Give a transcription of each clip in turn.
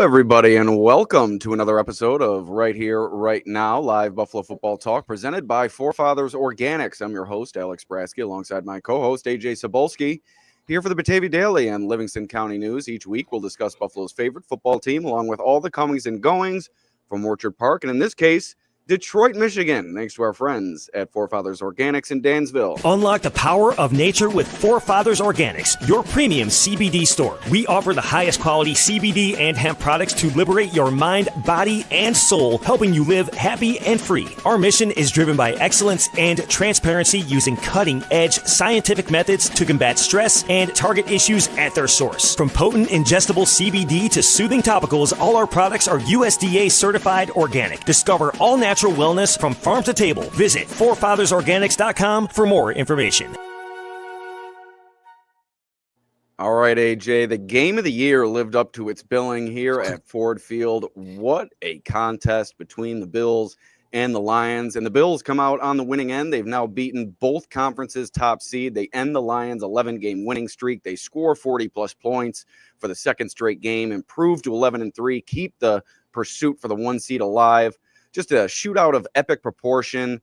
everybody, and welcome to another episode of Right Here, Right Now, live Buffalo football talk presented by Forefathers Organics. I'm your host, Alex Brasky, alongside my co-host, Ajay Cybulski, here for the Batavia Daily and Livingston County News. Each week, we'll discuss Buffalo's favorite football team, along with all the comings and goings from Orchard Park, and in this case, Detroit, Michigan, thanks to our friends at Forefathers Organics in Dansville. Unlock the power of nature with Forefathers Organics, your premium CBD store. We offer the highest quality CBD and hemp products to liberate your mind, body, and soul, helping you live happy and free. Our mission is driven by excellence and transparency, using cutting-edge scientific methods to combat stress and target issues at their source. From potent ingestible CBD to soothing topicals, all our products are USDA certified organic. Discover all natural wellness from farm to table. Visit forefathersorganics.com for more information. All right, AJ, the game of the year lived up to its billing here at Ford Field. What a contest between the Bills and the Lions. And the Bills come out on the winning end. They've now beaten both conferences' top seed. They end the Lions' 11-game winning streak. They score 40-plus points for the second straight game, improve to 11-3, keep the pursuit for the one seed alive. Just a shootout of epic proportion.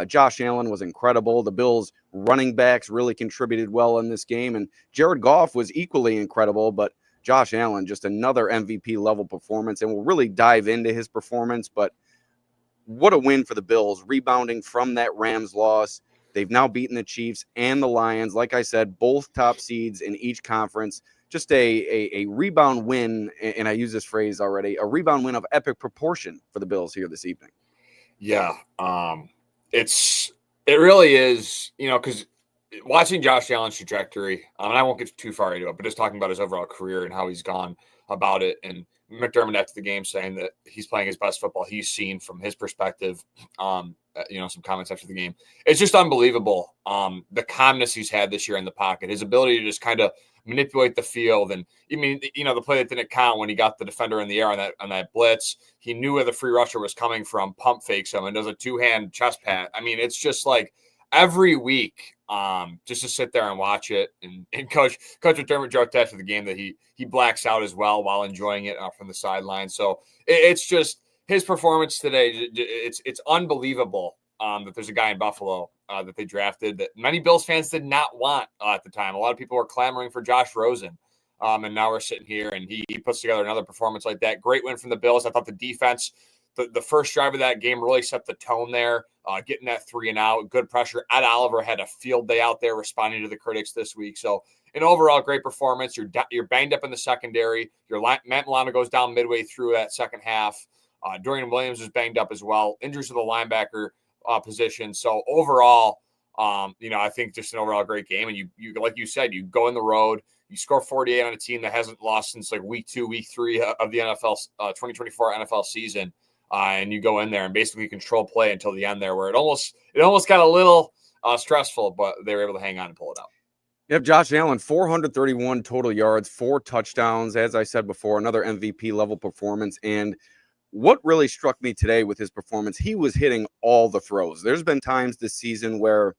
Josh Allen was incredible. The Bills' running backs really contributed well in this game. And Jared Goff was equally incredible. But Josh Allen, just another MVP-level performance. And we'll really dive into his performance. But what a win for the Bills, rebounding from that Rams loss. They've now beaten the Chiefs and the Lions. Like I said, both top seeds in each conference. Just a rebound win, and I use this phrase already, a rebound win of epic proportion for the Bills here this evening. Yeah, it really is, because watching Josh Allen's trajectory, and I won't get too far into it, but just talking about his overall career and how he's gone about it, and McDermott after the game saying that he's playing his best football he's seen from his perspective, some comments after the game. It's just unbelievable, the calmness he's had this year in the pocket, his ability to just kind of manipulate the field. And the play that didn't count when he got the defender in the air on that blitz, he knew where the free rusher was coming from, pump fakes him, and does a two-hand chest pat. I mean, it's just like every week, just to sit there and watch it. And Coach McDermott joked after the game that he blacks out as well while enjoying it from the sideline. So it's just his performance today. It's unbelievable that there's a guy in Buffalo that they drafted that many Bills fans did not want at the time. A lot of people were clamoring for Josh Rosen. And now we're sitting here and he puts together another performance like that. Great win from the Bills. I thought the defense, the first drive of that game really set the tone there, getting that 3-and-out, good pressure. Ed Oliver had a field day out there responding to the critics this week. So an overall great performance. You're banged up in the secondary. Matt Milano goes down midway through that second half. Dorian Williams is banged up as well. Injuries to the linebacker position. So overall, I think just an overall great game. And you like you said, you go on the road, you score 48 on a team that hasn't lost since like week 2, week 3 of the NFL 2024 NFL season. And you go in there and basically control play until the end there, where it almost got a little stressful, but they were able to hang on and pull it out. Yep, Josh Allen, 431 total yards, 4 touchdowns. As I said before, another MVP level performance. And what really struck me today with his performance, he was hitting all the throws. There's been times this season where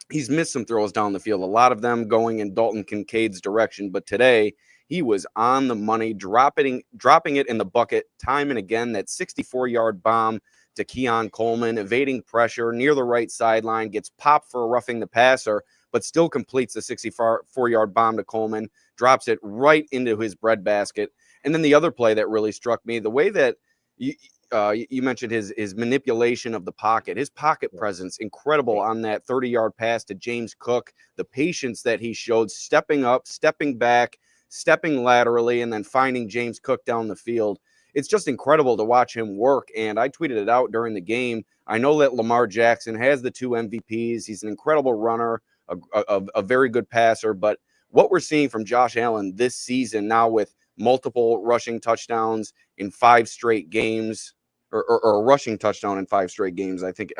he's missed some throws down the field, a lot of them going in Dalton Kincaid's direction. But today, he was on the money, dropping it in the bucket time and again. That 64-yard bomb to Keon Coleman, evading pressure near the right sideline, gets popped for roughing the passer, but still completes the 64-yard bomb to Coleman, drops it right into his breadbasket. And then the other play that really struck me, the way that you mentioned his manipulation of the pocket, his pocket presence, incredible on that 30-yard pass to James Cook, the patience that he showed, stepping up, stepping back, stepping laterally, and then finding James Cook down the field. It's just incredible to watch him work, and I tweeted it out during the game. I know that Lamar Jackson has the 2 MVPs. He's an incredible runner, a very good passer, but what we're seeing from Josh Allen this season now with multiple rushing touchdowns in 5 straight games, or a rushing touchdown in 5 straight games, I think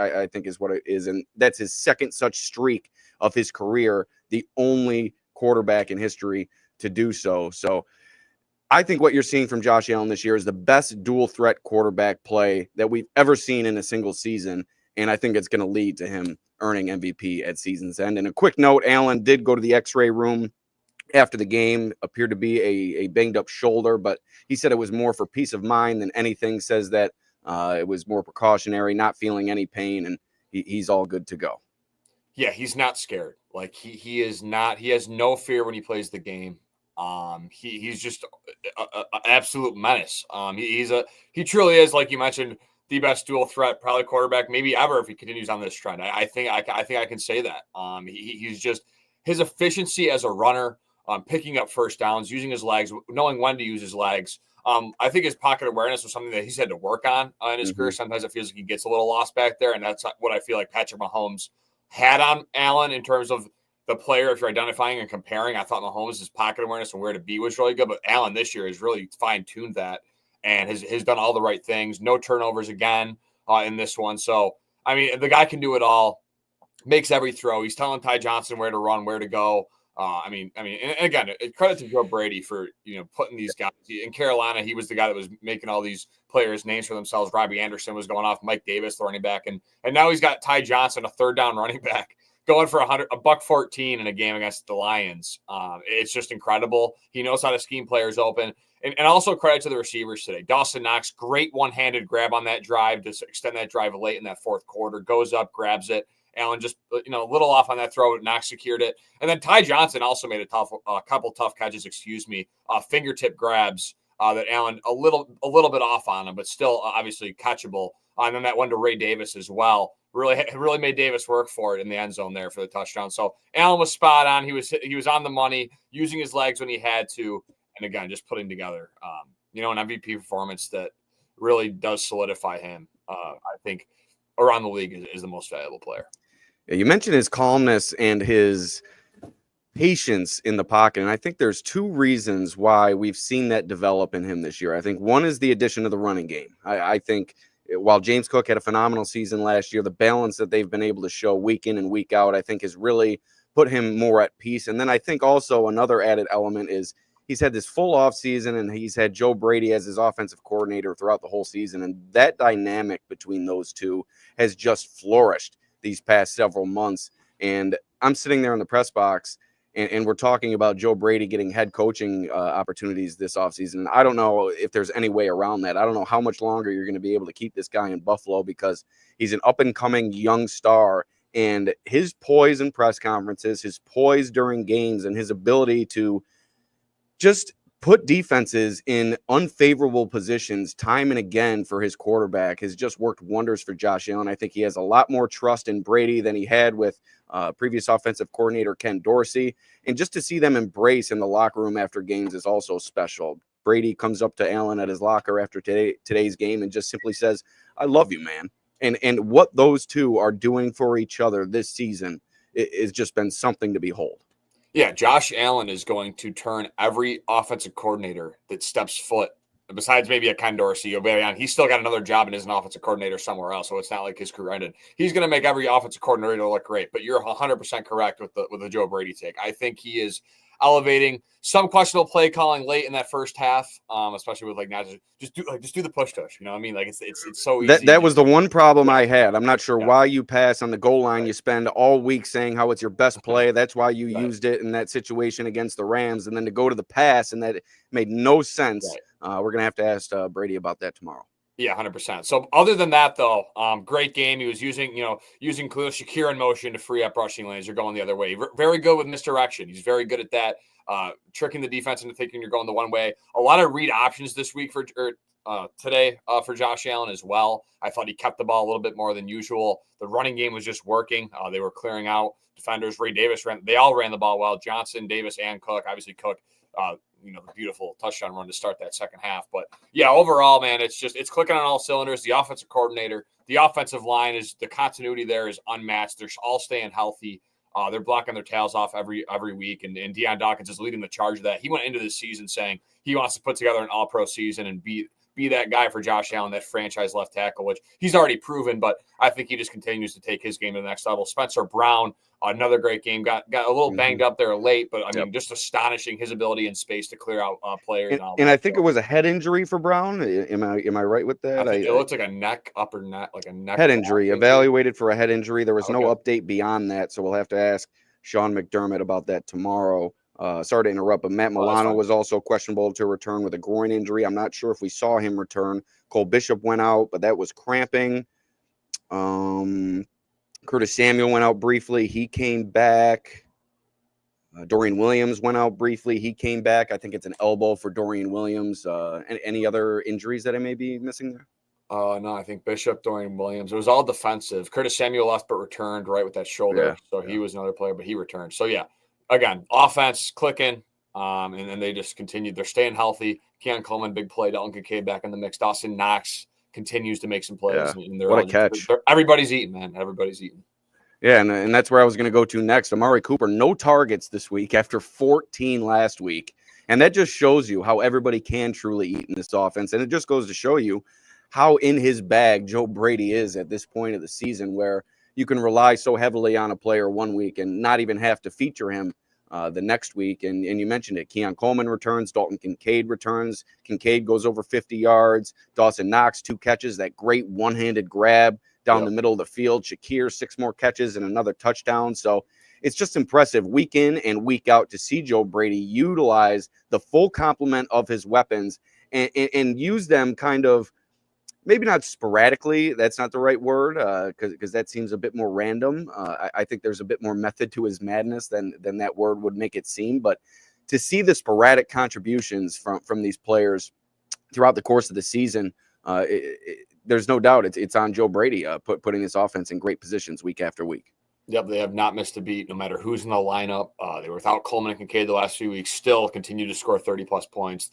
is what it is. And that's his second such streak of his career, the only quarterback in history to do so. So I think what you're seeing from Josh Allen this year is the best dual threat quarterback play that we've ever seen in a single season. And I think it's going to lead to him earning MVP at season's end. And a quick note, Allen did go to the x-ray room after the game. Appeared to be a banged up shoulder, but he said it was more for peace of mind than anything. Says that it was more precautionary, not feeling any pain, and he's all good to go. Yeah, he's not scared. Like he is not. He has no fear when he plays the game. He's just a absolute menace. He truly is, like you mentioned, the best dual threat, probably quarterback, maybe ever, if he continues on this trend. I think I can say that. He's just, his efficiency as a runner, picking up first downs, using his legs, knowing when to use his legs. I think his pocket awareness was something that he's had to work on in his career. Sometimes it feels like he gets a little lost back there, and that's what I feel like Patrick Mahomes had on Allen in terms of the player. If you're identifying and comparing, I thought Mahomes' pocket awareness and where to be was really good, but Allen this year has really fine-tuned that and has done all the right things. No turnovers again in this one. So, I mean, the guy can do it all, makes every throw. He's telling Ty Johnson where to run, where to go. And again, credit to Joe Brady for, putting these guys in Carolina. He was the guy that was making all these players names for themselves. Robbie Anderson was going off, Mike Davis, the running back. And now he's got Ty Johnson, a third down running back, going for $114 in a game against the Lions. It's just incredible. He knows how to scheme players open. And also credit to the receivers today. Dawson Knox, great one-handed grab on that drive to extend that drive late in that fourth quarter. Goes up, grabs it. Allen just, a little off on that throw. Knox secured it. And then Ty Johnson also made a couple tough catches, fingertip grabs that Allen a little bit off on him, but still obviously catchable. And then that one to Ray Davis as well. Really made Davis work for it in the end zone there for the touchdown. So Allen was spot on. He was on the money, using his legs when he had to. And again, just putting together, an MVP performance that really does solidify him. I think around the league is the most valuable player. Yeah, you mentioned his calmness and his patience in the pocket, and I think there's two reasons why we've seen that develop in him this year. I think one is the addition of the running game. I think while James Cook had a phenomenal season last year, the balance that they've been able to show week in and week out, I think, has really put him more at peace. And then I think also another added element is he's had this full off season, and he's had Joe Brady as his offensive coordinator throughout the whole season. And that dynamic between those two has just flourished these past several months. And I'm sitting there in the press box, and we're talking about Joe Brady getting head coaching opportunities this offseason. I don't know if there's any way around that. I don't know how much longer you're going to be able to keep this guy in Buffalo, because he's an up-and-coming young star. And his poise in press conferences, his poise during games, and his ability to just put defenses in unfavorable positions time and again for his quarterback has just worked wonders for Josh Allen. I think he has a lot more trust in Brady than he had with previous offensive coordinator Ken Dorsey. And just to see them embrace in the locker room after games is also special. Brady comes up to Allen at his locker after today's game and just simply says, "I love you, man." And what those two are doing for each other this season has just been something to behold. Yeah, Josh Allen is going to turn every offensive coordinator that steps foot, besides maybe a Ken Dorsey, he's still got another job and is an offensive coordinator somewhere else, so it's not like his career ended. He's going to make every offensive coordinator look great, but you're 100% correct with the Joe Brady take. I think he is elevating some questionable play calling late in that first half, especially with not just do the push tush. You know what I mean? Like it's so easy. That was the one problem I had. I'm not sure why you pass on the goal line. You spend all week saying how it's your best play. That's why you used it in that situation against the Rams, and then to go to the pass, and that made no sense. We're gonna have to ask Brady about that tomorrow. Yeah, 100%. So other than that, though, great game. He was using Khalil Shakir in motion to free up rushing lanes. You're going the other way. Very good with misdirection. He's very good at that, tricking the defense into thinking you're going the one way. A lot of read options this week today for Josh Allen as well. I thought he kept the ball a little bit more than usual. The running game was just working. They were clearing out defenders. Ray Davis they all ran the ball well. Johnson, Davis, and Cook. Obviously, Cook. The beautiful touchdown run to start that second half. But yeah, overall, man, it's clicking on all cylinders. The offensive coordinator, the offensive line the continuity there is unmatched. They're all staying healthy. They're blocking their tails off every week. And Deion Dawkins is leading the charge of that. He went into this season saying he wants to put together an all-pro season and be that guy for Josh Allen, that franchise left tackle, which he's already proven, but I think he just continues to take his game to the next level. Spencer Brown, another great game, got a little banged up there late, but I mean, just astonishing his ability in space to clear out players. And I think it was a head injury for Brown. Am I right with that? It looks like a neck, upper neck, like a neck head injury. Evaluated for a head injury. There was no update beyond that, so we'll have to ask Sean McDermott about that tomorrow. Sorry to interrupt, but Matt Milano fine. was also questionable to return with a groin injury. I'm not sure if we saw him return. Cole Bishop went out, but that was cramping. Curtis Samuel went out briefly. He came back. Dorian Williams went out briefly. He came back. I think it's an elbow for Dorian Williams. Any other injuries that I may be missing there? No, I think Bishop, Dorian Williams. It was all defensive. Curtis Samuel left but returned right with that shoulder. He was another player, but he returned. So, yeah, again, offense clicking, and then they just continued. They're staying healthy. Keon Coleman, big play. Dalton Kincaid back in the mix. Dawson Knox continues to make some plays. Yeah. And they're What a catch. Everybody's eating, man. Everybody's eating. Yeah, and that's where I was going to go to next. Amari Cooper, no targets this week after 14 last week. And that just shows you how everybody can truly eat in this offense. And it just goes to show you how in his bag Joe Brady is at this point of the season, where you can rely so heavily on a player one week and not even have to feature him the next week. And you mentioned it. Keon Coleman returns. Dalton Kincaid returns. Kincaid goes over 50 yards. Dawson Knox, 2 catches. That great one-handed grab down the middle of the field. Shakir, 6 more catches and another touchdown. So it's just impressive week in and week out to see Joe Brady utilize the full complement of his weapons and use them kind of, maybe not sporadically. That's not the right word, because that seems a bit more random. I think there's a bit more method to his madness than that word would make it seem. But to see the sporadic contributions from these players throughout the course of the season, there's no doubt it's on Joe Brady putting this offense in great positions week after week. Yep, they have not missed a beat no matter who's in the lineup. They were without Coleman and Kincaid the last few weeks, still continue to score 30-plus points.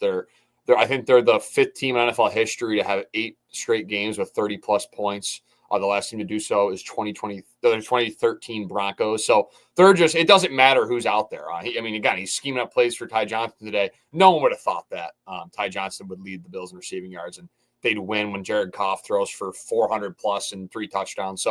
I think they're the 5th team in NFL history to have 8 straight games with 30-plus points. The last team to do so is 2013 Broncos. So it doesn't matter who's out there. He's scheming up plays for Ty Johnson today. No one would have thought that Ty Johnson would lead the Bills in receiving yards and they'd win when Jared Goff throws for 400-plus and 3 touchdowns.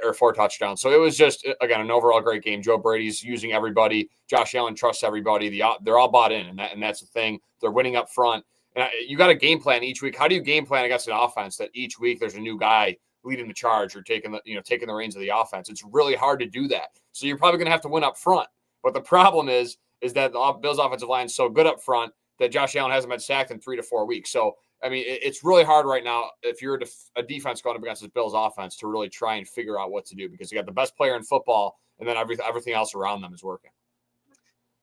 Or 4 touchdowns. So it was just, again, an overall great game. Joe Brady's using everybody. Josh Allen trusts everybody. They're all bought in, and that's the thing. They're winning up front. And you got a game plan each week. How do you game plan against an offense that each week there's a new guy leading the charge or taking the reins of the offense? It's really hard to do that. So you're probably going to have to win up front. But the problem is that the Bills' offensive line is so good up front that Josh Allen hasn't been sacked in 3 to 4 weeks. So it's really hard right now if you're a defense going up against this Bills offense to really try and figure out what to do, because you got the best player in football and then everything else around them is working.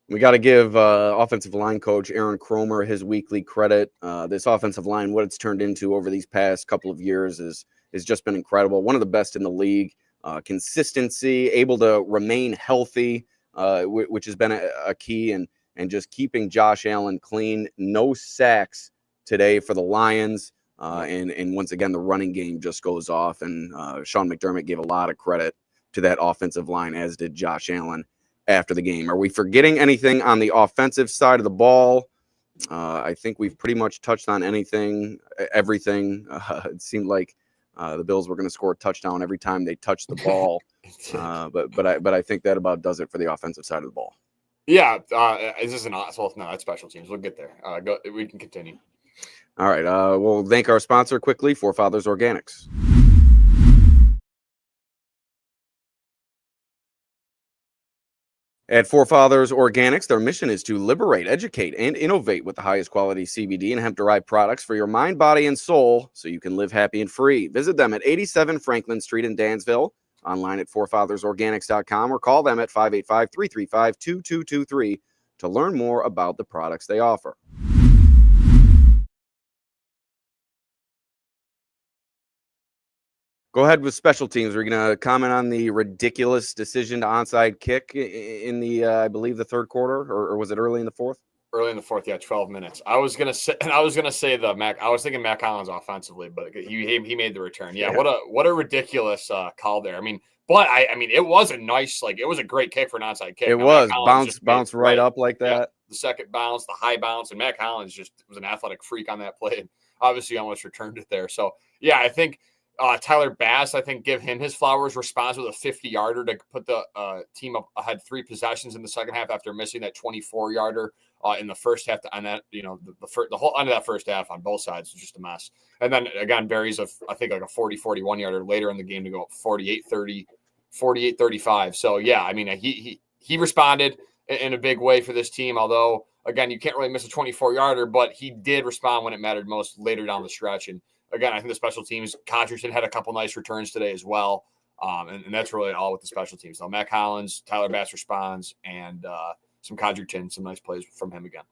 We got to give offensive line coach Aaron Cromer his weekly credit. This offensive line, what it's turned into over these past couple of years has just been incredible. One of the best in the league. Consistency, able to remain healthy, which has been a key, and just keeping Josh Allen clean. No sacks today for the Lions. And once again, the running game just goes off. And Sean McDermott gave a lot of credit to that offensive line, as did Josh Allen after the game. Are we forgetting anything on the offensive side of the ball? I think we've pretty much touched on everything. It seemed like the Bills were going to score a touchdown every time they touched the ball. But I think that about does it for the offensive side of the ball. Yeah. Is this no, that's special teams. We'll get there. We can continue. All right. We'll thank our sponsor quickly, Forefathers Organics. At Forefathers Organics, their mission is to liberate, educate, and innovate with the highest quality CBD and hemp-derived products for your mind, body, and soul so you can live happy and free. Visit them at 87 Franklin Street in Dansville, online at forefathersorganics.com, or call them at 585-335-2223 to learn more about the products they offer. Go ahead with special teams. We're going to comment on the ridiculous decision to onside kick in the, I believe, the third quarter, or was it early in the fourth? Early in the fourth, yeah, 12 minutes. I was gonna say Mac. I was thinking Mac Collins offensively, but he made the return. Yeah. What a ridiculous call there. But it was it was a great kick for an onside kick. It was bounce right up like that. Yeah, the second bounce, the high bounce, and Mac Collins just was an athletic freak on that play, and obviously almost returned it there. So yeah, I think. Tyler Bass, I think, give him his flowers. Responds with a 50-yarder to put the team up ahead 3 possessions in the second half after missing that 24-yarder in the first half. On that, the whole end of that first half on both sides was just a mess. And then again, buries a 40-41-yarder later in the game to go up 48-35. So yeah, he responded, in a big way for this team. Although, again, you can't really miss a 24-yarder, but he did respond when it mattered most later down the stretch. And again, I think the special teams, Codrington had a couple nice returns today as well. And that's really all with the special teams. So Matt Collins, Tyler Bass responds, and some Codrington, some nice plays from him again.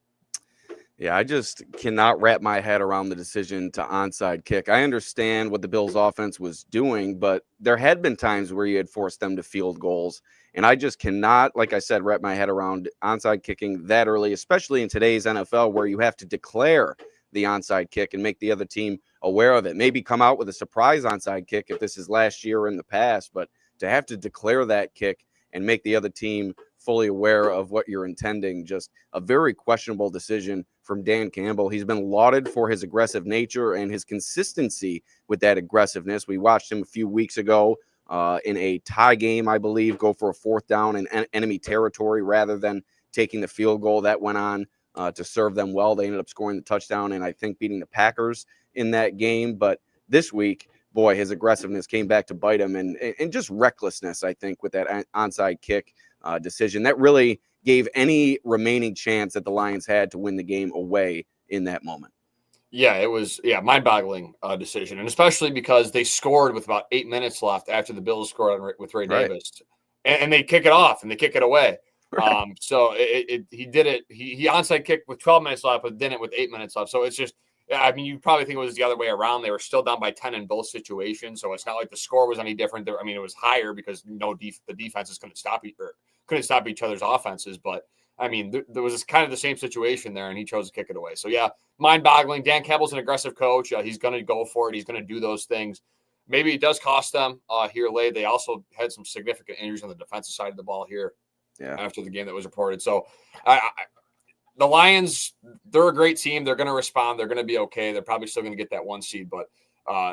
Yeah, I just cannot wrap my head around the decision to onside kick. I understand what the Bills offense was doing, but there had been times where you had forced them to field goals. And I just cannot, like I said, wrap my head around onside kicking that early, especially in today's NFL where you have to declare the onside kick and make the other team aware of it. Maybe come out with a surprise onside kick if this is last year or in the past, but to have to declare that kick and make the other team fully aware of what you're intending, just a very questionable decision from Dan Campbell. He's been lauded for his aggressive nature and his consistency with that aggressiveness. We watched him a few weeks ago in a tie game, I believe, go for a fourth down in enemy territory rather than taking the field goal. That went on to serve them well. They ended up scoring the touchdown and I think beating the Packers in that game. But this week, boy, his aggressiveness came back to bite him and just recklessness, I think, with that onside kick decision. That really gave any remaining chance that the Lions had to win the game away in that moment. Yeah, it was mind-boggling decision, and especially because they scored with about 8 minutes left after the Bills scored with Ray Davis, and they kick it off and they kick it away. Right. So he did it. He onside kicked with 12 minutes left, but did it with 8 minutes left. So it's just, I mean, you probably think it was the other way around. They were still down by 10 in both situations, so it's not like the score was any different. I mean, it was higher because the defenses couldn't stop each other's offenses, but. I mean, there was kind of the same situation there, and he chose to kick it away. So, yeah, mind-boggling. Dan Campbell's an aggressive coach. He's going to go for it. He's going to do those things. Maybe it does cost them here late. They also had some significant injuries on the defensive side of the ball here after the game that was reported. So, the Lions, they're a great team. They're going to respond. They're going to be okay. They're probably still going to get that 1 seed, but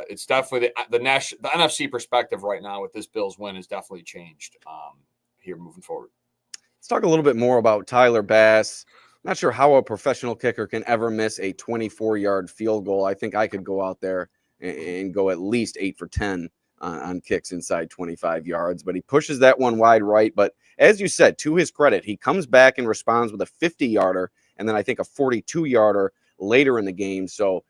it's definitely the NFC perspective right now with this Bills win has definitely changed here moving forward. Let's talk a little bit more about Tyler Bass. Not sure how a professional kicker can ever miss a 24-yard field goal. I think I could go out there and go at least 8 for 10 on kicks inside 25 yards, but he pushes that one wide right. But as you said, to his credit, he comes back and responds with a 50-yarder and then I think a 42-yarder later in the game. So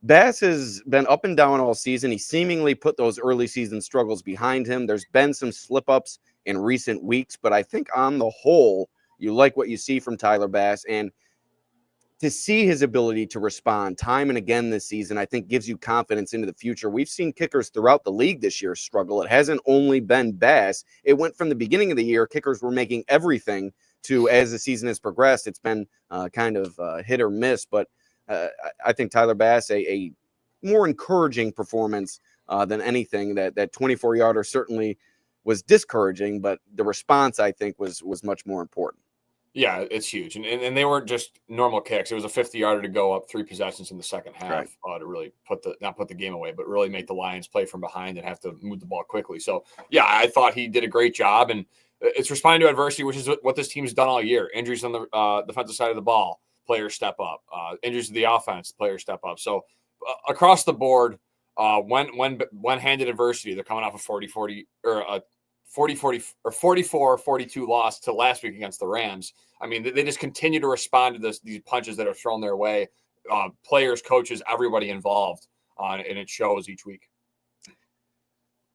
Bass has been up and down all season. He seemingly put those early season struggles behind him. There's been some slip-ups in recent weeks, but I think on the whole, you like what you see from Tyler Bass, and to see his ability to respond time and again this season, I think gives you confidence into the future. We've seen kickers throughout the league this year struggle. It hasn't only been Bass. It went from the beginning of the year, kickers were making everything, to as the season has progressed, it's been kind of hit or miss, but I think Tyler Bass, a more encouraging performance than anything. That 24-yarder certainly was discouraging, but the response, I think, was much more important. Yeah, it's huge. And they weren't just normal kicks. It was a 50-yarder to go up 3 possessions in the second half to really not put the game away, but really make the Lions play from behind and have to move the ball quickly. So, yeah, I thought he did a great job, and it's responding to adversity, which is what this team's done all year. Injuries on the defensive side of the ball, players step up. Injuries to the offense, players step up. So, across the board, when handed adversity, they're coming off a 40-40 or a 40-40 or 44-42 loss to last week against the Rams. I mean, they just continue to respond to these punches that are thrown their way. Players, coaches, everybody involved, and it shows each week.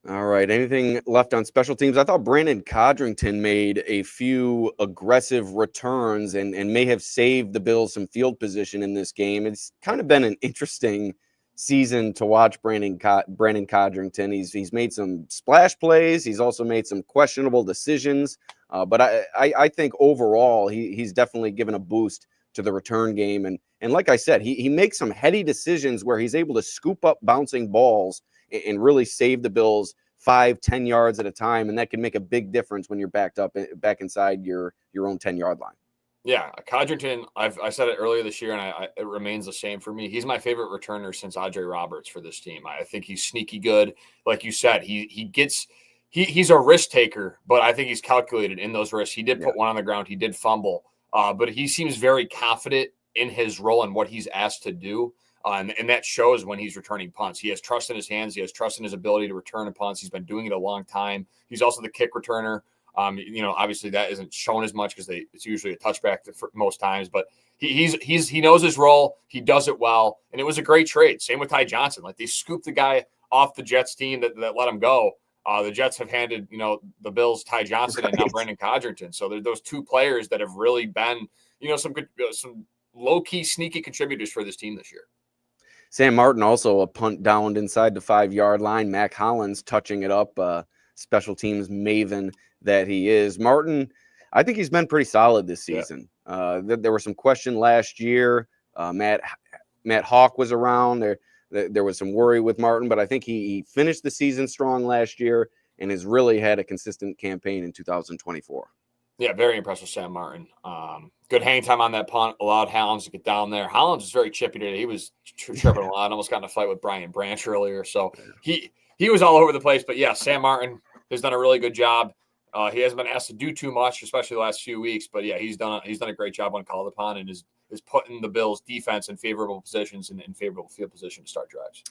All right. Anything left on special teams? I thought Brandon Codrington made a few aggressive returns and may have saved the Bills some field position in this game. It's kind of been an interesting season to watch Brandon Codrington. He's made some splash plays. He's also made some questionable decisions. But I think overall he's definitely given a boost to the return game. And like I said, he makes some heady decisions where he's able to scoop up bouncing balls and really save the Bills 5-10 yards at a time. And that can make a big difference when you're back inside your own 10-yard line. Yeah, Codrington, I said it earlier this year, and it remains the same for me. He's my favorite returner since Ajay Roberts for this team. I think he's sneaky good. Like you said, he's a risk taker, but I think he's calculated in those risks. He did put one on the ground. He did fumble, but he seems very confident in his role and what he's asked to do. And that shows when he's returning punts. He has trust in his hands. He has trust in his ability to return punts. He's been doing it a long time. He's also the kick returner. Obviously that isn't shown as much because it's usually a touchback for most times, but he knows his role. He does it well, and it was a great trade. Same with Ty Johnson. Like, they scooped the guy off the Jets team that let him go. The Jets have handed, the Bills Ty Johnson and now Brandon Codrington. So they're those two players that have really been, some good, some low-key, sneaky contributors for this team this year. Sam Martin also a punt downed inside the 5-yard line. Mac Hollins touching it up, special teams maven that he is. Martin, I think he's been pretty solid this season. Yeah. There were some questions last year. Matt Hawk was around. There was some worry with Martin, but I think he finished the season strong last year and has really had a consistent campaign in 2024. Yeah, very impressed with Sam Martin. Good hang time on that punt, allowed Hollins to get down there. Hollins was very chippy today. He was tripping a lot, almost got in a fight with Brian Branch earlier. So he was all over the place. But yeah, Sam Martin has done a really good job. He hasn't been asked to do too much, especially the last few weeks. But yeah, he's done a great job when called upon, and is putting the Bills' defense in favorable positions and in favorable field position to start drives.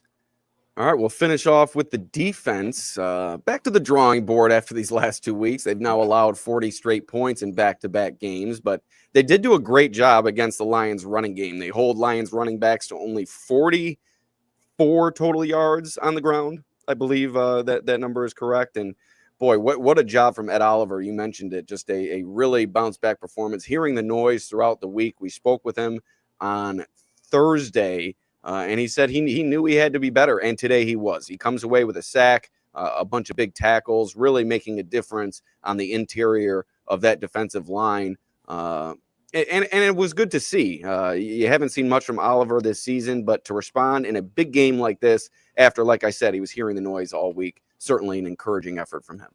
All right, we'll finish off with the defense. Back to the drawing board after these last 2 weeks. They've now allowed 40 straight points in back-to-back games, but they did do a great job against the Lions running game. They hold Lions running backs to only 44 total yards on the ground. I believe that number is correct. And boy, what a job from Ed Oliver. You mentioned it, just a really bounce-back performance. Hearing the noise throughout the week, we spoke with him on Thursday, and he said he knew he had to be better, and today he was. He comes away with a sack, a bunch of big tackles, really making a difference on the interior of that defensive line. And it was good to see. You haven't seen much from Oliver this season, but to respond in a big game like this after, like I said, he was hearing the noise all week, certainly an encouraging effort from him.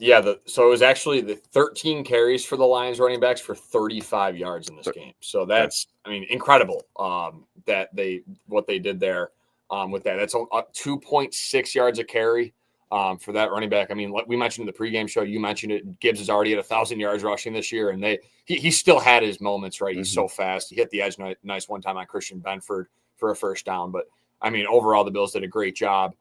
Yeah, so it was actually the 13 carries for the Lions running backs for 35 yards in this game. So that's, incredible that what they did there with that. That's 2.6 yards a carry for that running back. Like we mentioned in the pregame show, you mentioned it. Gibbs is already at 1,000 yards rushing this year, and he still had his moments, right? He's so fast. He hit the edge nice one time on Christian Benford for a first down. But, overall, the Bills did a great job.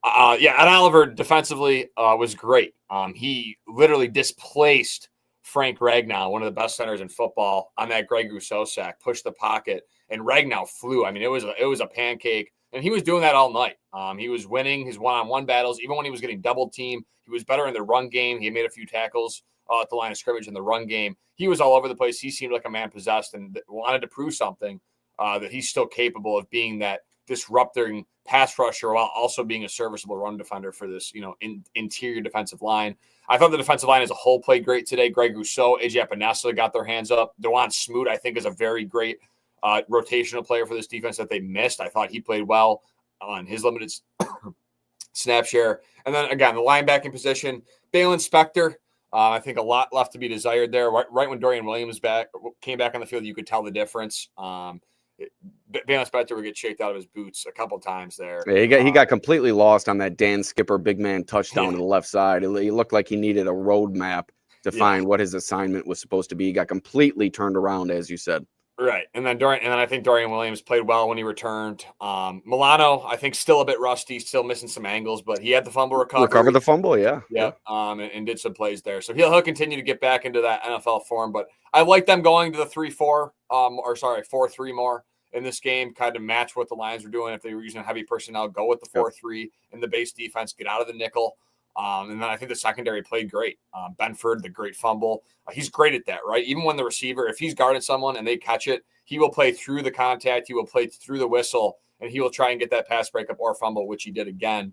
Ed Oliver defensively was great. He literally displaced Frank Ragnow, one of the best centers in football, on that Greg Rousseau sack, pushed the pocket, and Ragnow flew. It was a pancake, and he was doing that all night. He was winning his one-on-one battles. Even when he was getting double teamed, he was better in the run game. He made a few tackles at the line of scrimmage in the run game. He was all over the place. He seemed like a man possessed and wanted to prove something, that he's still capable of being that disrupting pass rusher while also being a serviceable run defender for this, interior defensive line. I thought the defensive line as a whole played great today. Greg Rousseau, AJ Epinesa got their hands up. Dewan Smoot, I think, is a very great rotational player for this defense that they missed. I thought he played well on his limited snap share. And then, again, the linebacking position, Balen Spector, I think a lot left to be desired there. Right when Dorian Williams came back on the field, you could tell the difference. Balen Spector would get shaked out of his boots a couple times there. Yeah, he got completely lost on that Dan Skipper big man touchdown to the left side. He looked like he needed a roadmap to find what his assignment was supposed to be. He got completely turned around, as you said. Right, and then I think Dorian Williams played well when he returned. Milano, I think, still a bit rusty, still missing some angles, but he had the fumble recovery. Recovered the fumble, yeah. And did some plays there. So he'll continue to get back into that NFL form. But I like them going to the 3-4, 4-3 more in this game, kind of match what the Lions were doing. If they were using heavy personnel, go with the 4-3 in the base defense, get out of the nickel. And then I think the secondary played great. Benford, the great fumble. He's great at that, right? Even when the receiver, if he's guarded someone and they catch it, he will play through the contact. He will play through the whistle, and he will try and get that pass breakup or fumble, which he did again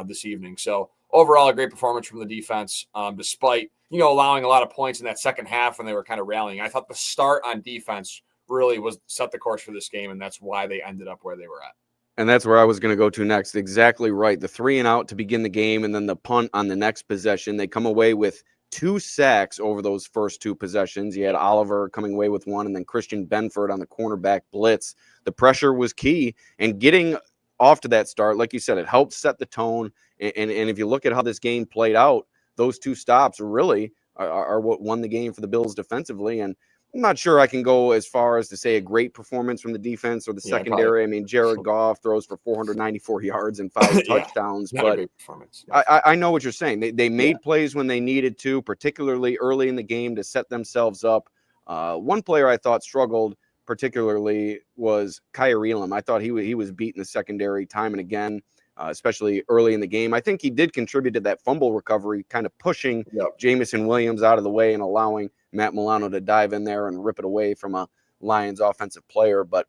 this evening. So overall, a great performance from the defense, despite, allowing a lot of points in that second half when they were kind of rallying. I thought the start on defense really was set the course for this game, and that's why they ended up where they were at. And that's where I was going to go to next. Exactly right. The 3-and-out to begin the game, and then the punt on the next possession. They come away with 2 sacks over those first 2 possessions. You had Oliver coming away with 1, and then Christian Benford on the cornerback blitz. The pressure was key, and getting off to that start, like you said, it helped set the tone. And if you look at how this game played out, those 2 stops really are what won the game for the Bills defensively. And I'm not sure I can go as far as to say a great performance from the defense or the secondary. I mean, Jared Goff throws for 494 yards and 5 touchdowns, not but a great performance. I know what you're saying. They made plays when they needed to, particularly early in the game to set themselves up. One player I thought struggled particularly was Kyer Elam. I thought he was beating the secondary time and again, especially early in the game. I think he did contribute to that fumble recovery, kind of pushing Jamison Williams out of the way and allowing Matt Milano to dive in there and rip it away from a Lions offensive player. But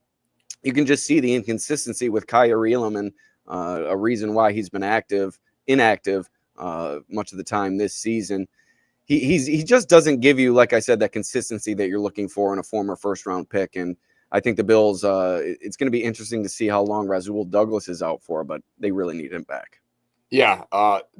you can just see the inconsistency with Kyer Elam and a reason why he's been inactive much of the time this season. He just doesn't give you, like I said, that consistency that you're looking for in a former first-round pick. And I think the Bills, it's going to be interesting to see how long Rasul Douglas is out for, but they really need him back. Yeah,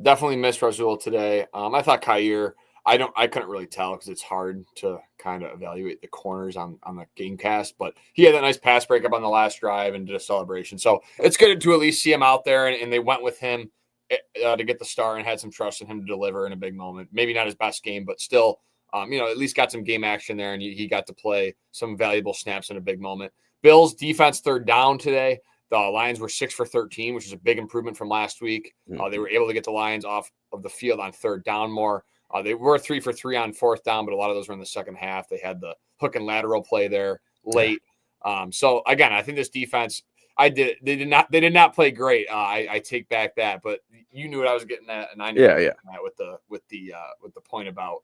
definitely missed Rasul today. I thought Kyer, I couldn't really tell because it's hard to kind of evaluate the corners on the game cast, but he had that nice pass breakup on the last drive and did a celebration. So it's good to at least see him out there, and they went with him to get the star and had some trust in him to deliver in a big moment. Maybe not his best game, but still, at least got some game action there, and he got to play some valuable snaps in a big moment. Bills defense third down today. The Lions were 6 for 13, which is a big improvement from last week. They were able to get the Lions off of the field on third down more. They were 3 for 3 on fourth down, but a lot of those were in the second half. They had the hook and lateral play there late. So again, I think this defense, they did not play great. I take back that, but you knew what I was getting at, and I knew with the point about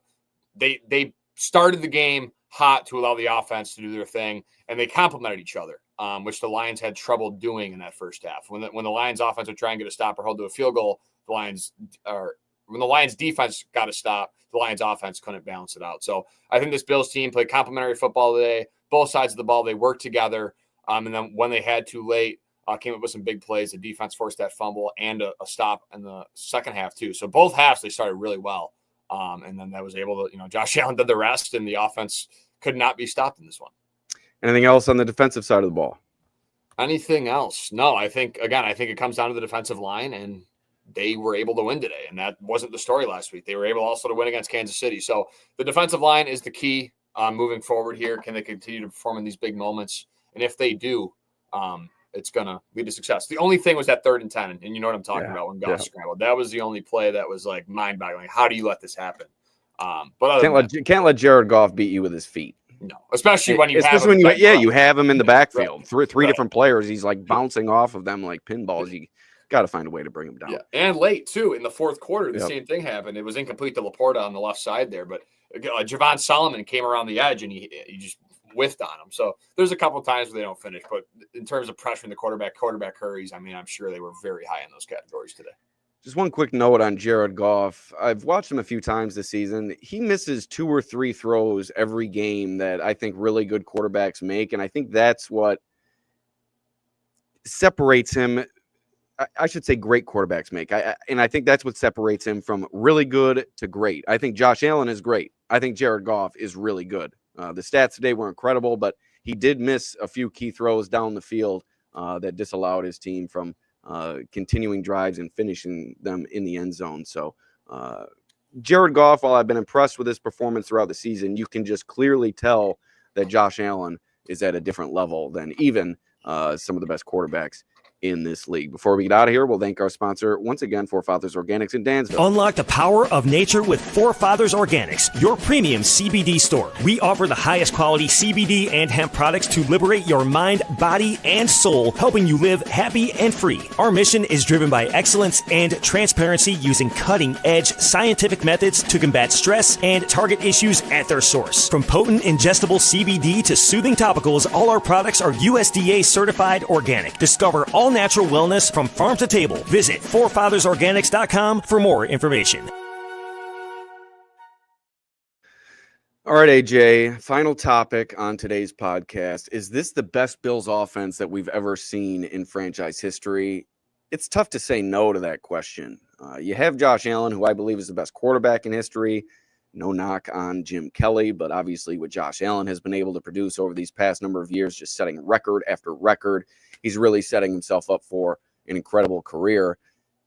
they started the game hot to allow the offense to do their thing, and they complemented each other, which the Lions had trouble doing in that first half. When the Lions offense would try and get a stop or hold to a field goal, when the Lions defense got a stop, the Lions offense couldn't balance it out. So I think this Bills team played complementary football today. Both sides of the ball, they worked together. And then when they had to late, came up with some big plays. The defense forced that fumble and a stop in the second half too. So both halves, they started really well. And then that was able to, Josh Allen did the rest, and the offense could not be stopped in this one. Anything else on the defensive side of the ball? Anything else? No, I think it comes down to the defensive line, and they were able to win today. And that wasn't the story last week. They were able also to win against Kansas City. So the defensive line is the key moving forward here. Can they continue to perform in these big moments? And if they do, it's going to lead to success. The only thing was that 3rd and 10, and you know what I'm talking about when Goff scrambled. That was the only play that was like mind-boggling. How do you let this happen? But can't let Jared Goff beat you with his feet. No, especially when you have him in the backfield. Three different players. He's like bouncing off of them like pinballs. You got to find a way to bring him down. Yeah, and late too in the fourth quarter, the same thing happened. It was incomplete to Laporta on the left side there, but Javon Solomon came around the edge and he just whiffed on him. So there's a couple of times where they don't finish, but in terms of pressuring the quarterback hurries, I mean, I'm sure they were very high in those categories today. Just one quick note on Jared Goff. I've watched him a few times this season. He misses 2 or 3 throws every game that I think really good quarterbacks make, and I think that's what separates him. I should say great quarterbacks make. And I think that's what separates him from really good to great. I think Josh Allen is great. I think Jared Goff is really good. The stats today were incredible, but he did miss a few key throws down the field that disallowed his team from continuing drives and finishing them in the end zone. So Jared Goff, while I've been impressed with his performance throughout the season, you can just clearly tell that Josh Allen is at a different level than even some of the best quarterbacks in this league. Before we get out of here, we'll thank our sponsor once again, Forefathers Organics in Dansville. Unlock the power of nature with Forefathers Organics, your premium CBD store. We offer the highest quality CBD and hemp products to liberate your mind, body, and soul, helping you live happy and free. Our mission is driven by excellence and transparency, using cutting-edge scientific methods to combat stress and target issues at their source. From potent ingestible CBD to soothing topicals, all our products are USDA certified organic. Discover all natural wellness from farm to table. Visit forefathersorganics.com for more information. All right, AJ, final topic on today's podcast. Is this the best Bills offense that we've ever seen in franchise history? It's tough to say no to that question. You have Josh Allen, who I believe is the best quarterback in history. No knock on Jim Kelly, but obviously what Josh Allen has been able to produce over these past number of years, just setting record after record, he's really setting himself up for an incredible career.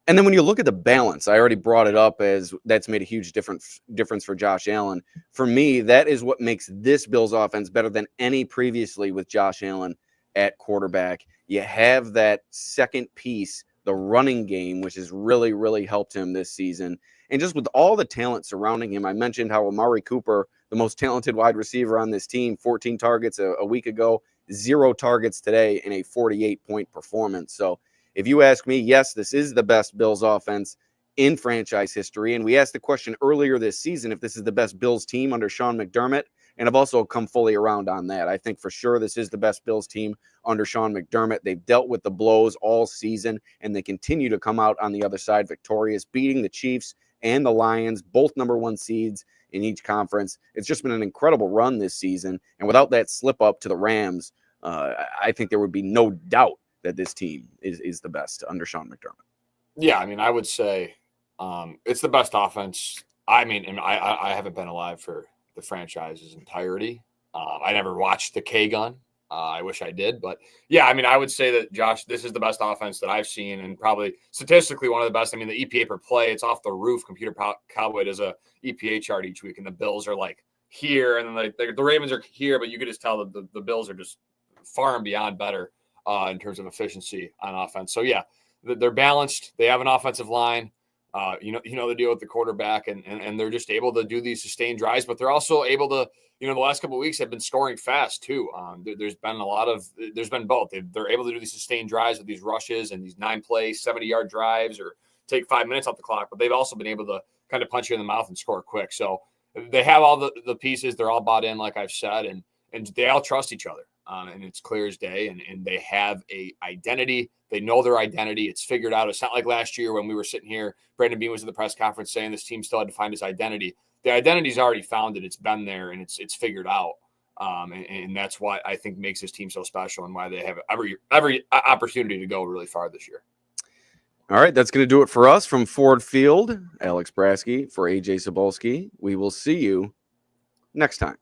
And then when you look at the balance, I already brought it up as that's made a huge difference for Josh Allen. For me, that is what makes this Bills offense better than any previously with Josh Allen at quarterback. You have that second piece, the running game, which has really, really helped him this season. And just with all the talent surrounding him, I mentioned how Amari Cooper, the most talented wide receiver on this team, 14 targets a week ago, 0 targets today in a 48-point performance. So if you ask me, yes, this is the best Bills offense in franchise history. And we asked the question earlier this season if this is the best Bills team under Sean McDermott. And I've also come fully around on that. I think for sure this is the best Bills team under Sean McDermott. They've dealt with the blows all season, and they continue to come out on the other side victorious, beating the Chiefs and the Lions, both number 1 seeds in each conference. It's just been an incredible run this season. And without that slip up to the Rams, I think there would be no doubt that this team is the best under Sean McDermott. Yeah, I mean, I would say it's the best offense. I mean, and I haven't been alive for the franchise's entirety. I never watched the K-Gun. I wish I did. But, yeah, I mean, I would say that, Josh, this is the best offense that I've seen and probably statistically one of the best. I mean, the EPA per play, it's off the roof. Computer Cowboy does a EPA chart each week, and the Bills are, like, here. And then the Ravens are here, but you could just tell that the Bills are just far and beyond better in terms of efficiency on offense. So, yeah, they're balanced. They have an offensive line. You know the deal with the quarterback, and they're just able to do these sustained drives, but they're also able to, the last couple of weeks have been scoring fast too. There's been both. They're able to do these sustained drives with these rushes and these 9-play, 70-yard drives or take 5 minutes off the clock, but they've also been able to kind of punch you in the mouth and score quick. So they have all the pieces. They're all bought in, like I've said, and they all trust each other. And it's clear as day, and they have a identity. They know their identity. It's figured out. It's not like last year when we were sitting here, Brandon Beane was at the press conference saying this team still had to find his identity. The identity's already found it. It's been there, and it's figured out. And that's what I think makes this team so special and why they have every opportunity to go really far this year. All right, that's going to do it for us from Ford Field. Alex Brasky for Ajay Cybulski. We will see you next time.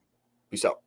Peace out.